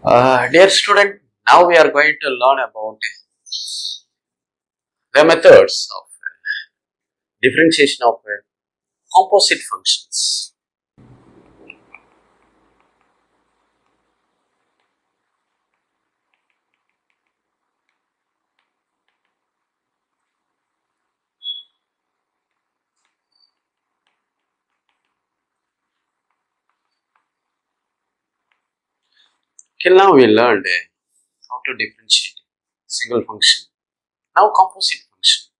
Dear student, now we are going to learn about the methods of differentiation of composite functions. Till now we learned how to differentiate single function. Now composite function.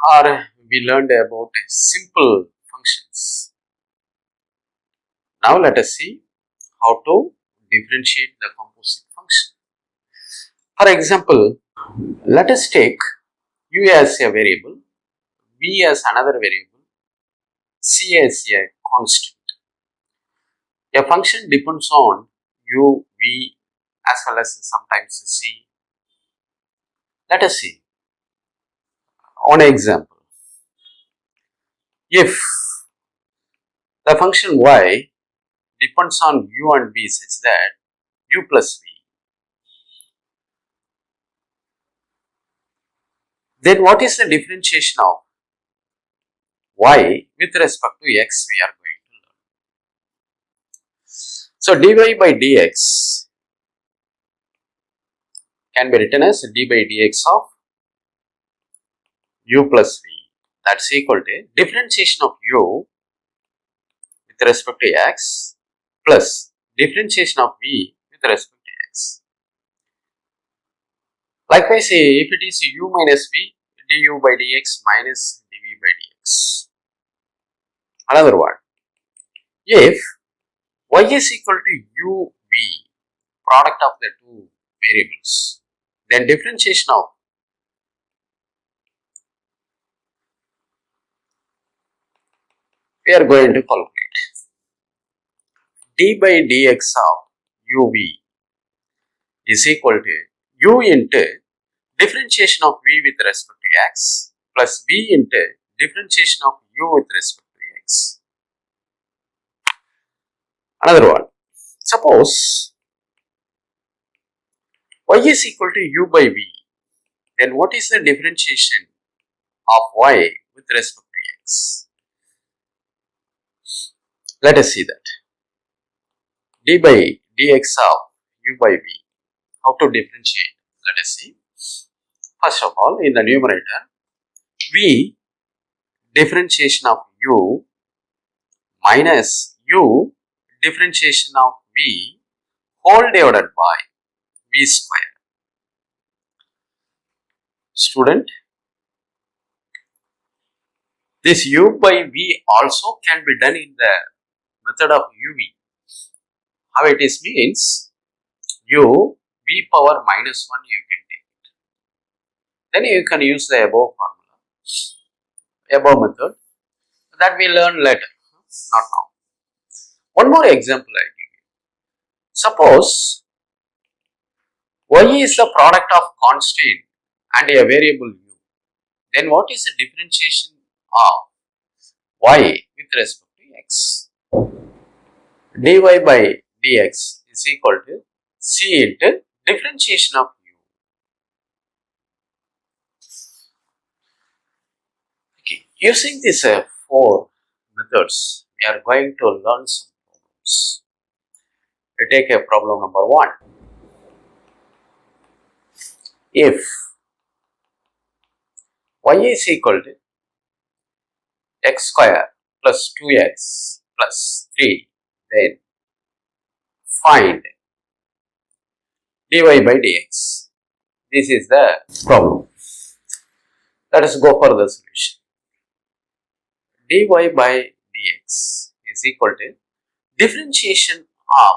Or we learned about simple functions. Now let us see how to differentiate the composite function. For example, let us take u as a variable, v as another variable, c as a constant. A function depends on u, v as well as sometimes c. Let us see one example. If the function y depends on u and v such that u plus v, then what is the differentiation of y with respect to x we are going to learn. So dy by dx can be written as d by dx of u plus v, that's equal to differentiation of u with respect to x plus differentiation of v with respect to x. Likewise, if it is u minus v, du by dx minus dv by dx. Another one, if y is equal to u, v, product of the two variables, then differentiation of we are going to calculate d by dx of uv is equal to u into differentiation of v with respect to x plus v into differentiation of u with respect to x. Another one, suppose y is equal to u by v, then what is the differentiation of y with respect to x? Let us see that. D by dx of u by v. How to differentiate? Let us see. First of all, in the numerator, v differentiation of u minus u differentiation of v whole divided by v square. Student, this u by v also can be done in the method of uv. How it is means, u v power minus 1 you can take it. Then you can use the above formula, above method, that we learn later, not now. One more example I give you. Suppose y is the product of constant and a variable u, then what is the differentiation of y with respect to x? Dy by dx is equal to c into differentiation of u. Okay. Using these four methods, we are going to learn some problems. We take a problem number 1. If y is equal to x square plus 2x plus 3, then find dy by dx. This is the problem. Let us go for the solution. Dy by dx is equal to differentiation of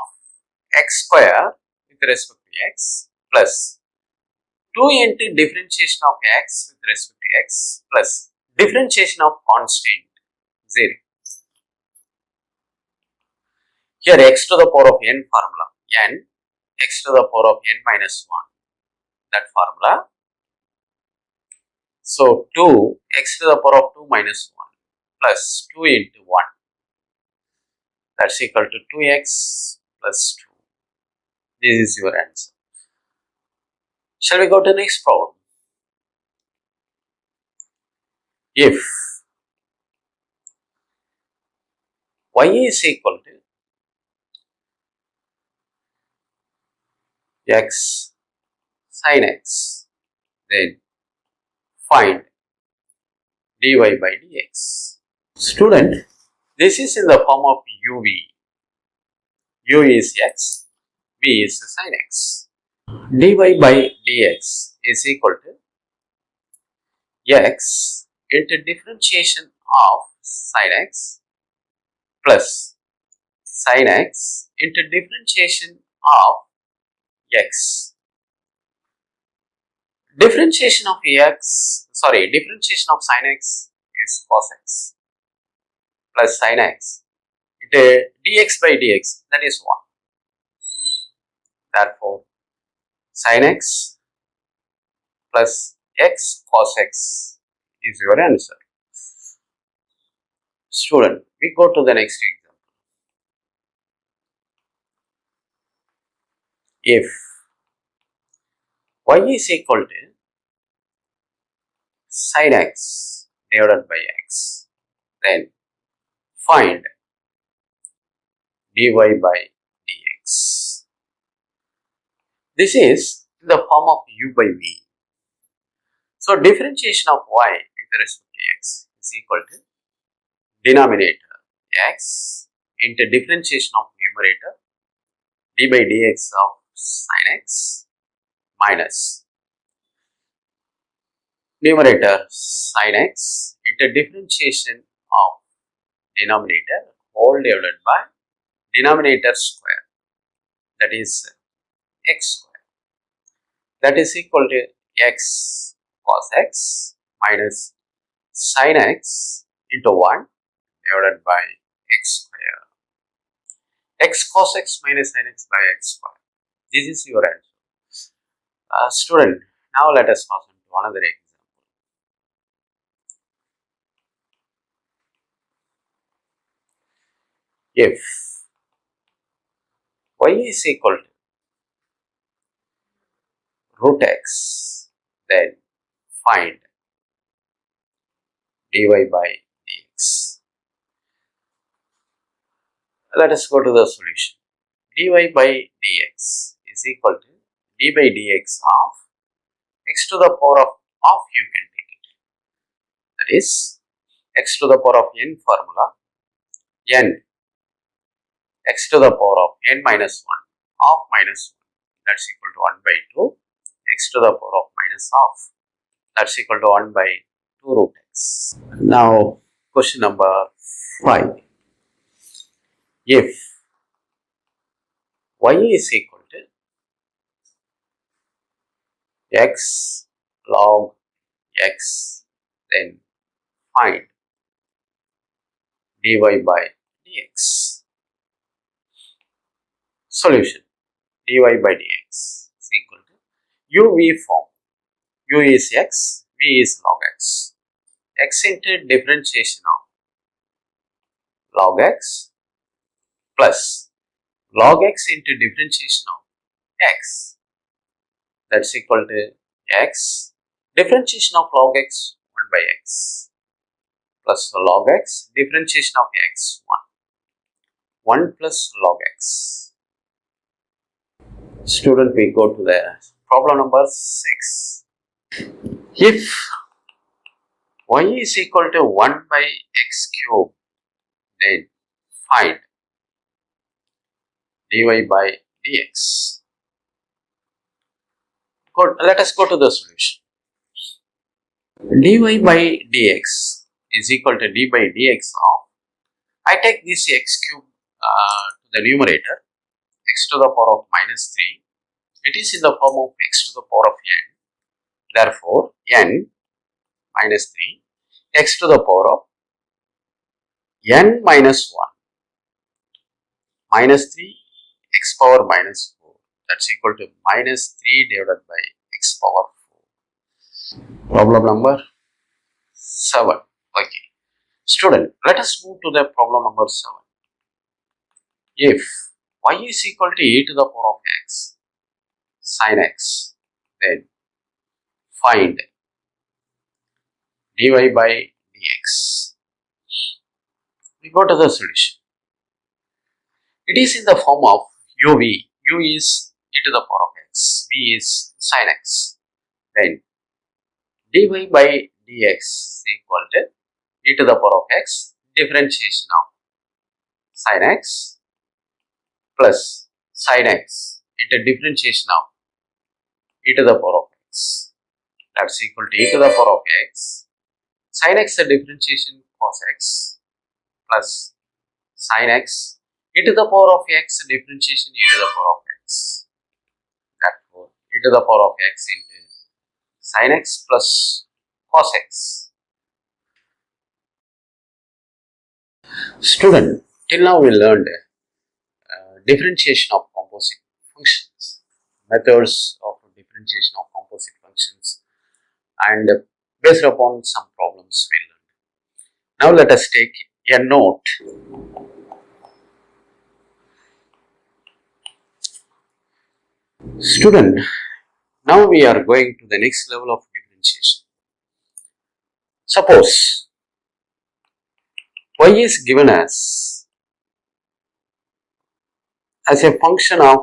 x square with respect to x plus 2 into differentiation of x with respect to x plus differentiation of constant 0. Here x to the power of n formula, n x to the power of n minus 1, that formula. So 2 x to the power of 2 minus 1 plus 2 into 1, that's equal to 2x plus 2. This is your answer. Shall we go to the next problem? If y is equal to x sin x, then find dy by dx. Student, this is in the form of uv. U is x, v is sin x. Dy by dx is equal to x into differentiation of sin x plus sin x into differentiation of x. Differentiation of differentiation of sin x is cos x plus sin x into dx by dx, that is 1. Therefore, sin x plus x cos x is your answer. Student, we go to the next example. If y is equal to sin x divided by x, then find dy by dx. This is in the form of u by v. So differentiation of y with respect to x is equal to denominator x into differentiation of numerator d by dx of sin x minus numerator sin x into differentiation of denominator whole divided by denominator square, that is x square, that is equal to x cos x minus sin x into 1 divided by x square. X cos x minus sin x by x square. This is your answer. Student, now let us pass on to another example. If y is equal to root x, then find dy by dx. Let us go to the solution. Dy by dx is equal to d by dx of x to the power of you can take it. That is x to the power of n formula, n x to the power of n minus 1 of minus 1, that's equal to 1 by 2, x to the power of minus half, that's equal to 1 by 2 root x. Now question number 5. If y is equal to x log x, then find dy by dx. Solution: dy by dx is equal to uv form. U is x, v is log x. X into differentiation of log x plus log x into differentiation of x, that's equal to x differentiation of log x 1 by x plus log x differentiation of x 1 plus log x. Student, we go to the problem number 6. If y is equal to 1 by x cube, then find dy by dx. Let us go to the solution. Dy by dx is equal to d by dx of, I take this x cube to the numerator, x to the power of minus 3. It is in the form of x to the power of n. Therefore, n minus 3, x to the power of n minus 1 minus 3 x power minus 4, that's equal to minus 3 divided by x power 4. Problem number 7. Okay. Student, let us move to the problem number 7. If y is equal to e to the power of x, sin x. Then find dy by dx. We go to the solution. It is in the form of uv. U is e to the power of x. V is sin x. Then dy by dx is equal to e to the power of x differentiation of sin x plus sin x into differentiation of e to the power of x. That's equal to e to the power of x. Sin x the differentiation cos x plus sin x e to the power of x differentiation e to the power of x. Therefore, e to the power of x into sin x plus cos x. Student, till now we learned differentiation of composite functions, methods of differentiation of composite functions, and based upon some problems we learned. Now let us take a note. Student, now we are going to the next level of differentiation. Suppose y is given as a function of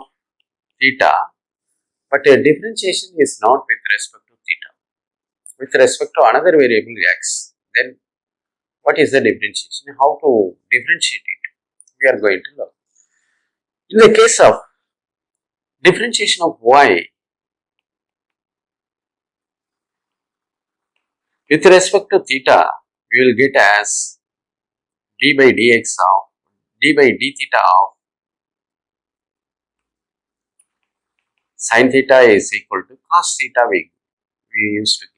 theta, but a differentiation is not with respect to theta, with respect to another variable x. Then what is the differentiation? How to differentiate it? We are going to learn. In the case of differentiation of y with respect to theta, we will get as d by dx of d by d theta of sin theta is equal to cos theta we used to get.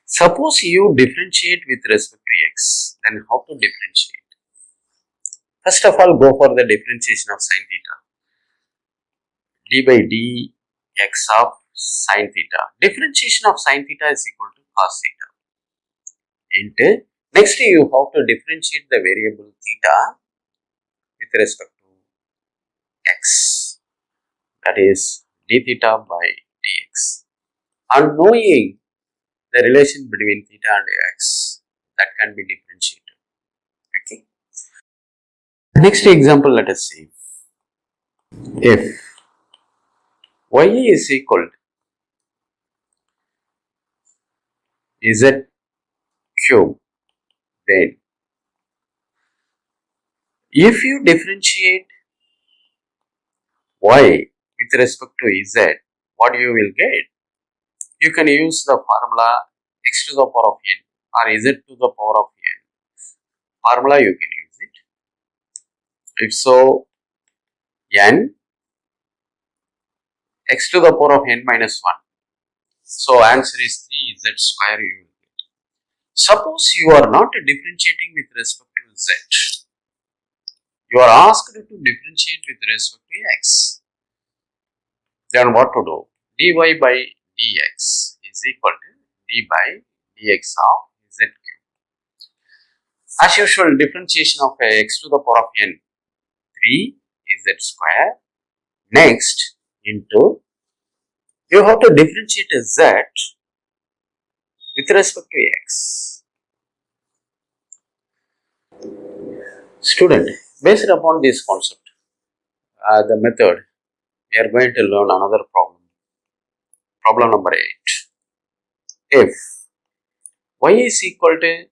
Suppose you differentiate with respect to x, then how to differentiate? First of all, go for the differentiation of sin theta. D by dx of sin theta. Differentiation of sin theta is equal to cos theta. Into next you have to differentiate the variable theta with respect to x. That is d theta by dx. And knowing the relation between theta and x, that can be differentiated. Okay. Next example, let us see. If y is equal to z cube, then if you differentiate y with respect to z, what you will get? You can use the formula x to the power of n or z to the power of n. Formula you can use it. If so, n x to the power of n minus 1. So answer is 3z square you will get. Suppose you are not differentiating with respect to z. You are asked to differentiate with respect to x. Then what to do? Dy by dx is equal to d by dx of z cube. As usual, differentiation of x to the power of n, 3 is z square. Next, into, you have to differentiate z with respect to x. Student, based upon this concept, the method, we are going to learn another problem. Problem number 8. If y is equal to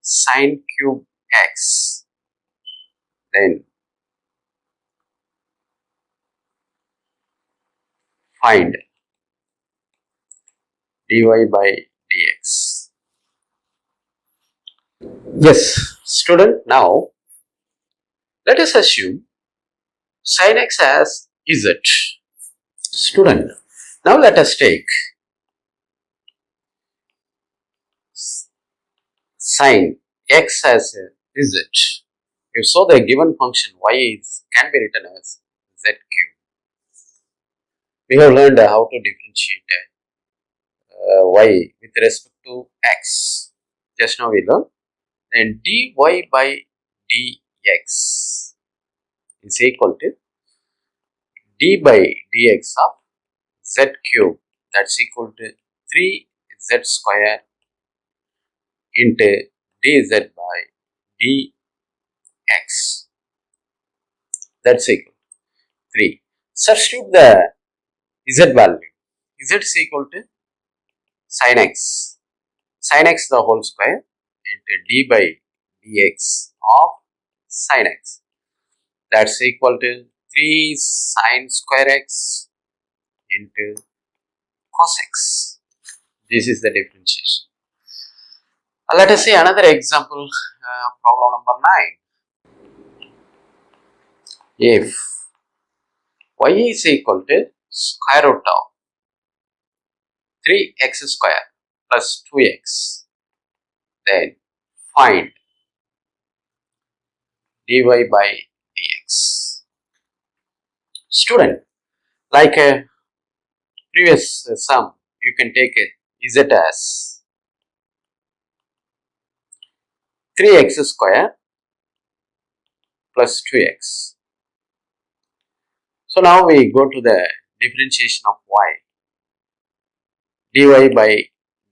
sin cube x, then find dy by dx. Yes, student, now let us assume sin x as z. Student, now let us take sin x as z. If so, the given function y can be written as z cube. We have learned how to differentiate y with respect to x. Just now we learned. Then dy by dx is equal to d by dx of z cube, that's equal to 3z square into dz by dx, that's equal to 3. Substitute the z value. Z is equal to sin x, the whole square into d by dx of sin x, that's equal to 3 sin square x into cos x. This is the differentiation. Let us see another example, problem number 9. If y is equal to square root of 3x square plus 2x, then find dy by dx. Student, like a previous sum, you can take it z as 3x square plus 2x. So now we go to the differentiation of y. Dy by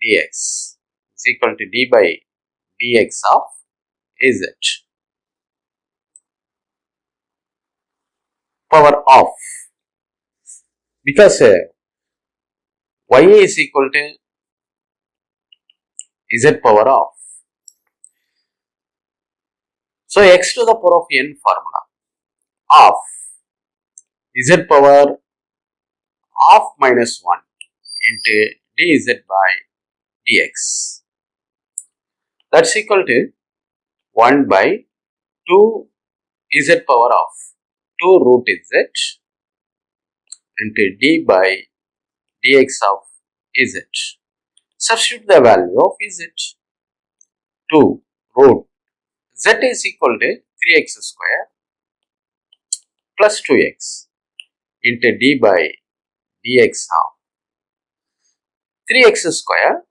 dx is equal to d by dx of z, power of, because y is equal to z power of. So x to the power of n formula of z power of minus 1 into dz by dx, that's equal to 1 by 2 z power of 2 root z into d by dx of z. Substitute the value of z. 2 root z is equal to 3x square plus 2x into d by dx of 3x square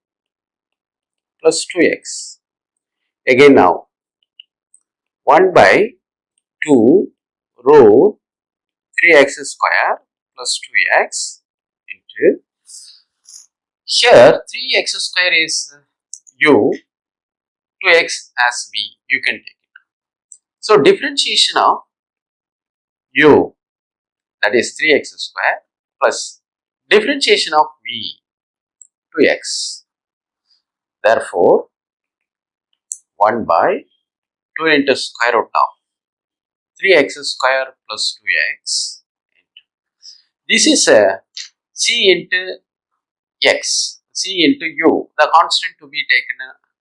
plus 2x. Again now 1 by 2 root 3x square plus 2x into, here 3x square is u, 2x as v, you can take it. So differentiation of u, that is 3x square, plus differentiation of v, 2x. Therefore 1 by 2 into square root of 3x square plus 2x. This is a c into x, c into u, the constant to be taken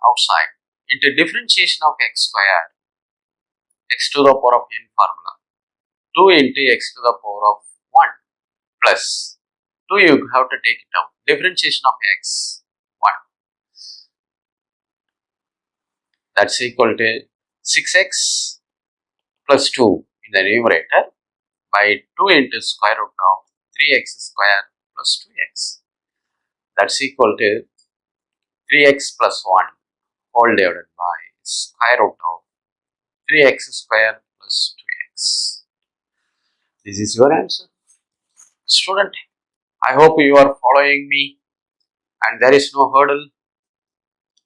outside, into differentiation of x square, x to the power of n formula, 2 into x to the power of 1 plus 2, you have to take it out, differentiation of x 1, that's equal to 6x plus 2 in the numerator by 2 into square root of 3x square plus 2x, that's equal to 3x plus 1 whole divided by square root of 3x square plus 2x. This is your answer. Student, I hope you are following me and there is no hurdle.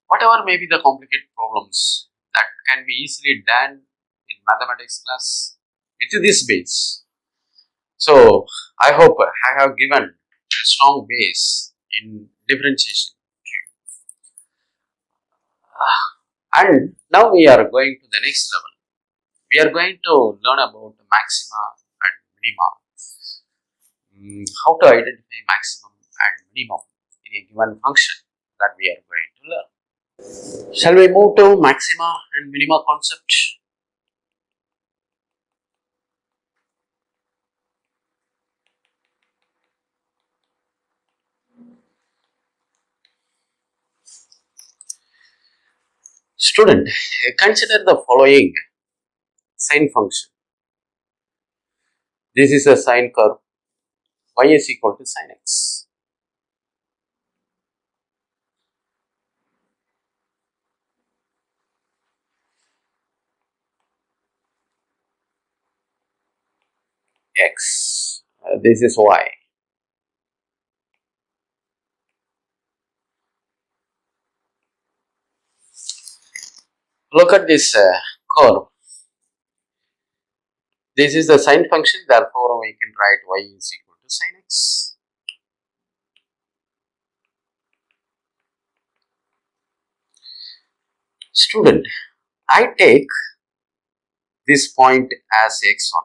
Whatever may be the complicated problems that can be easily done in mathematics class with this base. So I hope I have given a strong base in differentiation to you. And now we are going to the next level. We are going to learn about maxima and minima. How to identify maximum and minimum in a given function, that we are going to learn. Shall we move to maxima and minima concept? Student, consider the following sine function. This is a sine curve, y is equal to sin x. x. This is y. Look at this curve. This is the sine function, therefore we can write y is equal to sin x. Student, I take this point as x1.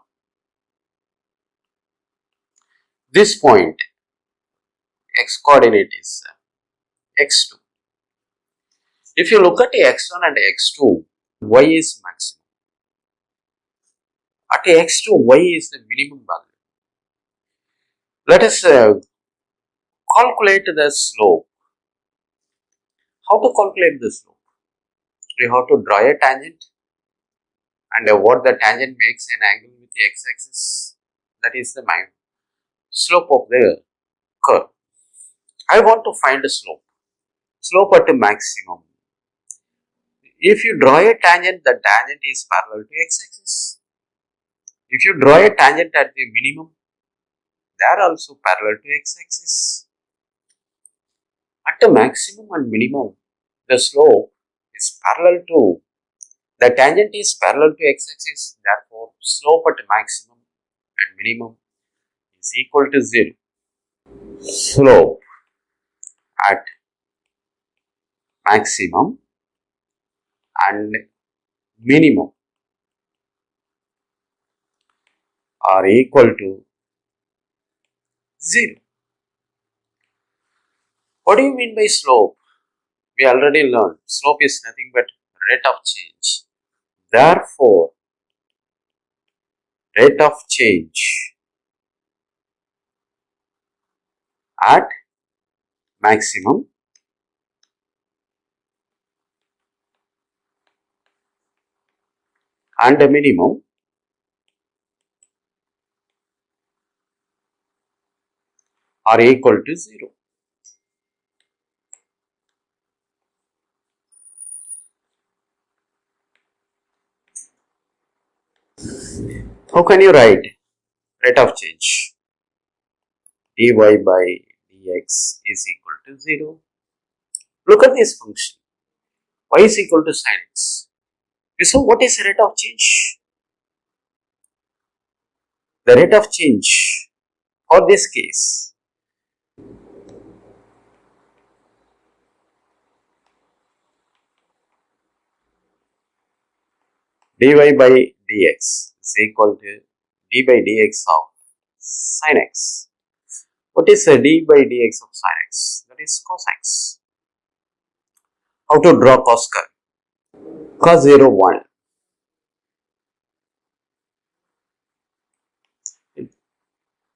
This point, x coordinate is x2. If you look at x1 and x2, y is maximum. At x2, y is the minimum value. Let us calculate the slope. How to calculate the slope? We have to draw a tangent, and what the tangent makes an angle with the x-axis, that is the slope of the curve. I want to find the slope at the maximum. If you draw a tangent, the tangent is parallel to x-axis. If you draw a tangent at the minimum, they are also parallel to x-axis. At the maximum and minimum, the slope is parallel to, the tangent is parallel to x-axis, therefore slope at maximum and minimum is equal to 0. Slope at maximum and minimum are equal to 0. What do you mean by slope? We already learned slope is nothing but rate of change. Therefore, rate of change at maximum and minimum are equal to 0. How can you write rate of change? Dy by dx is equal to 0. Look at this function. Y is equal to sin x. So what is rate of change? The rate of change for this case dy by dx is equal to d by dx of sin x. What is d by dx of sin x? That is cos x. How to draw cos curve? Cos 0, 1.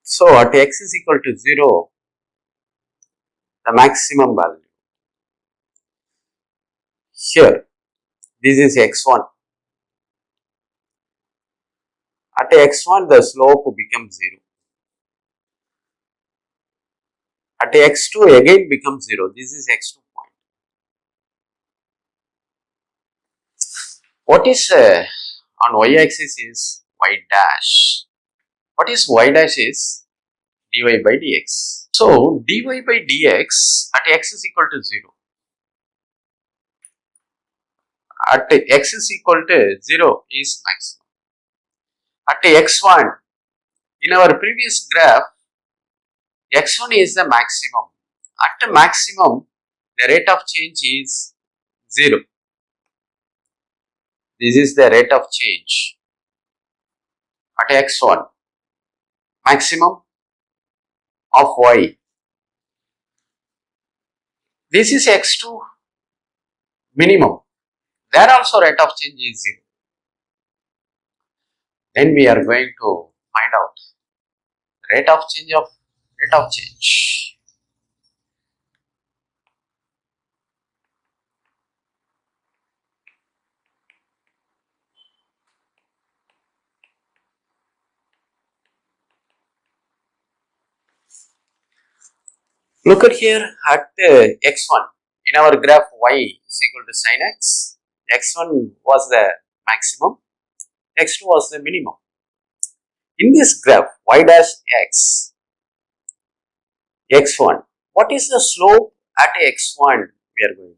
So at x is equal to 0, the maximum value. Here, this is x1. At x1, the slope becomes 0. At x2, again becomes 0. This is x2 point. What is on y-axis is y dash. What is y dash is dy by dx. So, dy by dx at x is equal to 0. At x is equal to 0 is maximum. At x1, in our previous graph, x1 is the maximum. At the maximum, the rate of change is 0. This is the rate of change at x1. Maximum of y. This is x2 minimum. There also rate of change is 0. Then we are going to find out rate of change. Look at here at x1. In our graph, y is equal to sin x. x1 was the maximum, x2 was the minimum. In this graph, y dash x, x1, what is the slope at x1 we are going?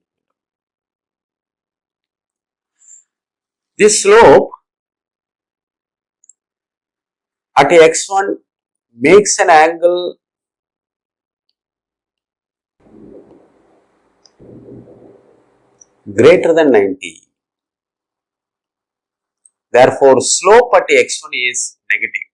This slope at x1 makes an angle greater than 90. Therefore, slope at x1 is negative.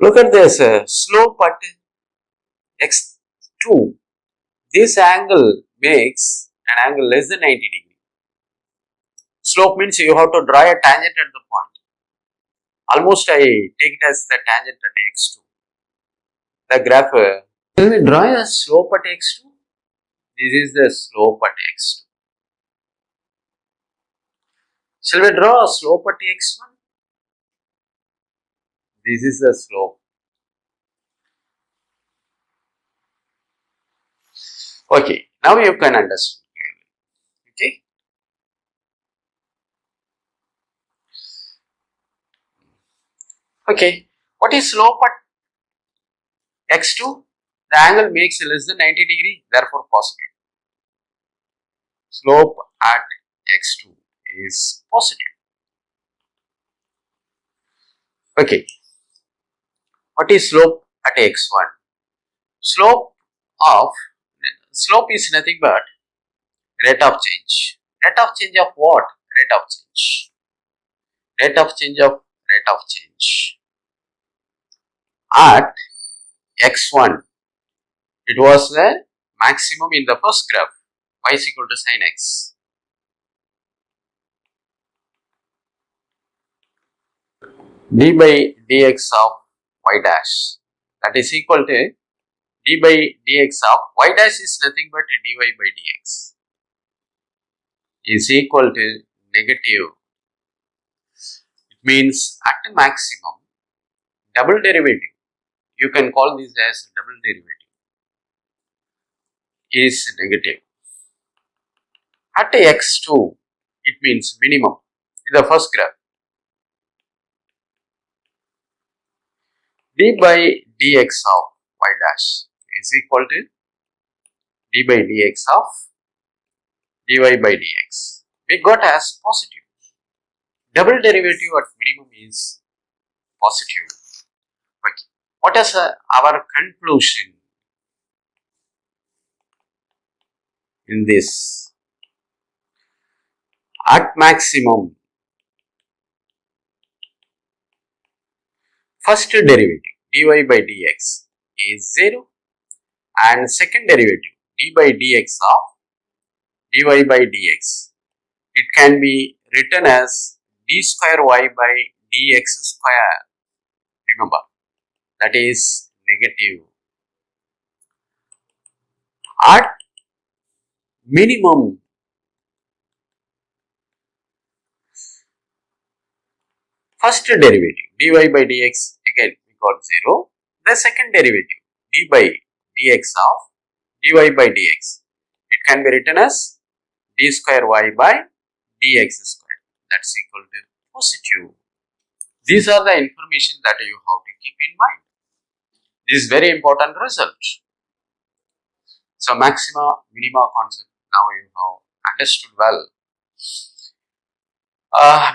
Look at this slope at x2. This angle makes an angle less than 90 degree. Slope means you have to draw a tangent at the point. Almost I take it as the tangent at x2. The graph, shall we draw a slope at x2? This is the slope at x2. Shall we draw a slope at x1? This is the slope. Okay, now you can understand clearly. Okay. Okay, what is slope at x2? The angle makes less than 90 degree, therefore positive. Slope at x2 is positive. Okay, what is slope at x1? Slope is nothing but rate of change. Rate of change of what? Rate of change. Rate of change of rate of change. At x1, it was the maximum in the first graph, y is equal to sin x. D by dx of y dash, that is equal to d by dx of y dash is nothing but dy by dx is equal to negative. It means at maximum, double derivative, you can call this as double derivative, is negative. At x2, it means minimum in the first graph. D by dx of y dash is equal to d by dx of dy by dx. We got as positive. Double derivative at minimum is positive. Okay. What is our conclusion in this? At maximum, first derivative dy by dx is 0 and second derivative d by dx of dy by dx, it can be written as d square y by dx square. Remember, that is negative. At minimum, first derivative dy by dx, again we got 0. The second derivative d by dx of dy by dx, it can be written as d square y by dx square, that's equal to positive. These are the information that you have to keep in mind. This is very important result. So maxima, minima concept now you have understood well.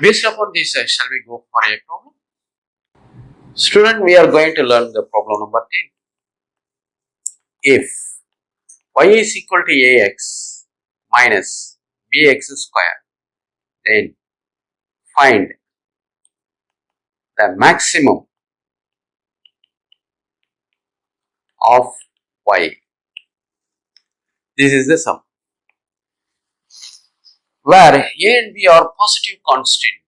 Based upon this, shall we go for a problem? Student, we are going to learn the problem number 10. If y is equal to ax minus bx square, then find the maximum of y. This is the sum, where a and b are positive constant.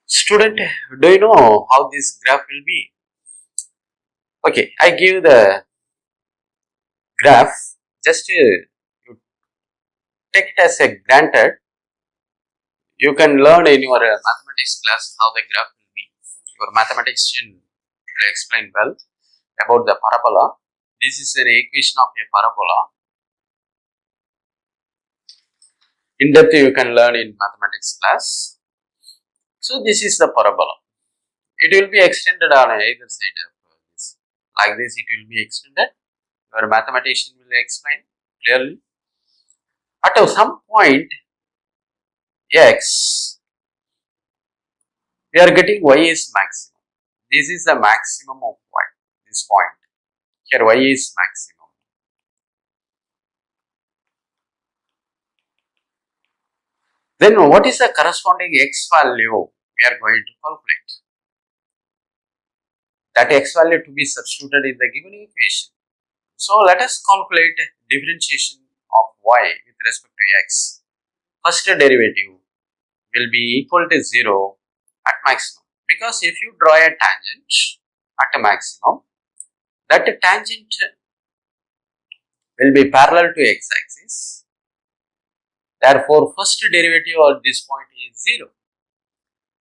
Student, do you know how this graph will be? Okay, I give the graph, just you take it as a granted. You can learn in your mathematics class how the graph will be. Your mathematician will explain well about the parabola. This is an equation of a parabola. In depth you can learn in mathematics class. So this is the parabola. It will be extended on either side of this. Like this it will be extended. Your mathematician will explain clearly. At some point x, we are getting y is maximum. This is the maximum of y, this point. Here y is maximum. Then what is the corresponding x value we are going to calculate? That x value to be substituted in the given equation. So let us calculate differentiation of y with respect to x. First derivative will be equal to 0 at maximum, because if you draw a tangent at a maximum, that tangent will be parallel to x-axis. Therefore, first derivative at this point is 0.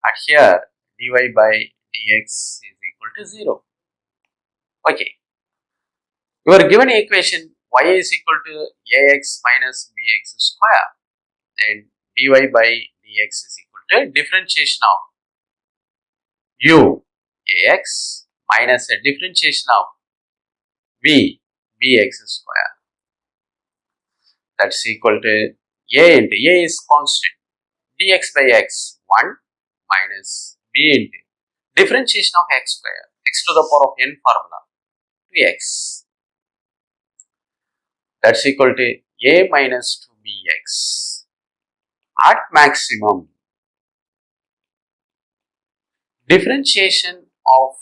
And here dy by dx is equal to 0. Okay. Your given equation y is equal to ax minus bx square. Then dy by dx is equal to differentiation of u ax minus a differentiation of v bx square. That's equal to a into a is constant, dx by x 1 minus b into differentiation of x square, x to the power of n formula, to x. That's equal to a minus 2bx. At maximum, differentiation of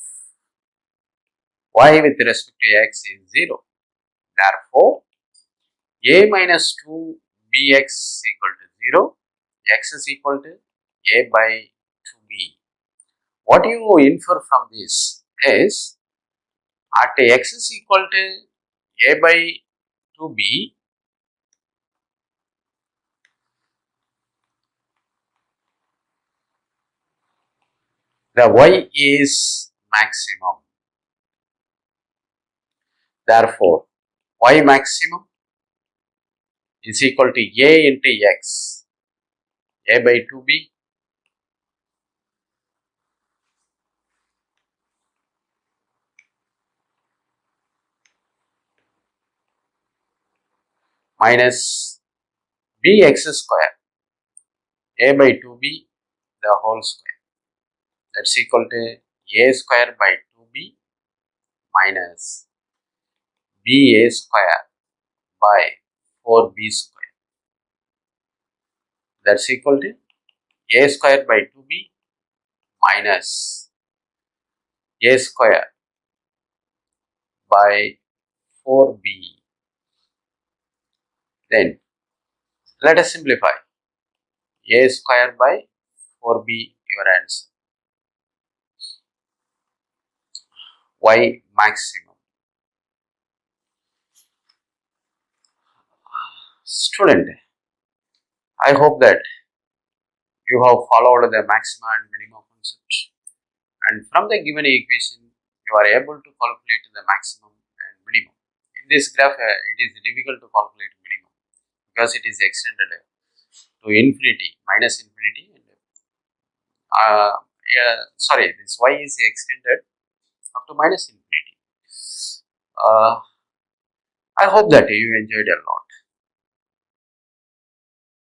y with respect to x is 0. Therefore, a minus 2bx is equal to 0, x is equal to a by 2b. What you infer from this is, at x is equal to a by 2b, the y is maximum. Therefore, y maximum is equal to a into x, a by 2b minus bx square, a by 2b the whole square. That's equal to a square by 2b minus ba square by 4b square. That's equal to a square by 2b minus a square by 4b. Then let us simplify. A square by 4b, your answer. Y maximum. Student, I hope that you have followed the maxima and minima concept, and from the given equation you are able to calculate the maximum and minimum. In this graph it is difficult to calculate minimum because it is extended to infinity, minus infinity, and this y is extended up to minus infinity. I hope that you enjoyed a lot.